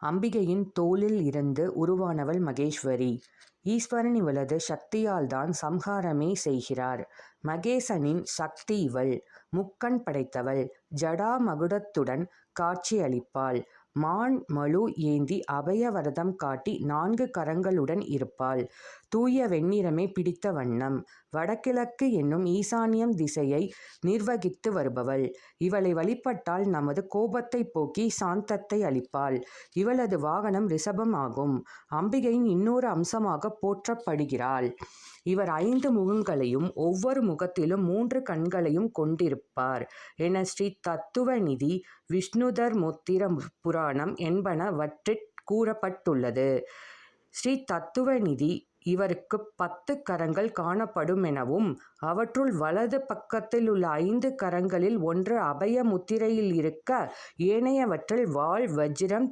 அம்பிகையின் தோளில் இருந்து உருவானவள் மகேஸ்வரி. ஈஸ்வரன் இவளது சக்தியால்தான் சம்ஹாரமே செய்கிறார். மகேசனின் சக்தி இவள். முக்கண் படைத்தவள். ஜடா மகுடத்துடன் காட்சியளிப்பாள். மான் மழு ஏந்தி அபய வரதம் காட்டி 4 கரங்களுடன் இருப்பாள். தூய வெண்ணிறமே பிடித்த வண்ணம். வடகிழக்கு என்னும் ஈசான்யம் திசையை நிர்வகித்து வருபவள். இவளை வழிபட்டால் நமது கோபத்தை போக்கி சாந்தத்தை அளிப்பாள். இவளது வாகனம் ரிஷபம் ஆகும். அம்பிகையின் இன்னொரு அம்சமாக போற்றப்படுகிறாள். இவர் 5 முகங்களையும் ஒவ்வொரு முகத்திலும் 3 கண்களையும் கொண்டிருப்பார் என ஸ்ரீ தத்துவநிதி, விஷ்ணுதர்மோத்திர புராணம் என்பனவற்றிற் கூறப்பட்டுள்ளது. ஸ்ரீ தத்துவநிதி இவருக்கு 10 கரங்கள் காணப்படுமெனவும் அவற்றுள் வலது பக்கத்தில் உள்ள 5 கரங்களில் ஒன்று அபய முத்திரையில் இருக்க ஏனையவற்றில் வாள், வஜ்ரம்,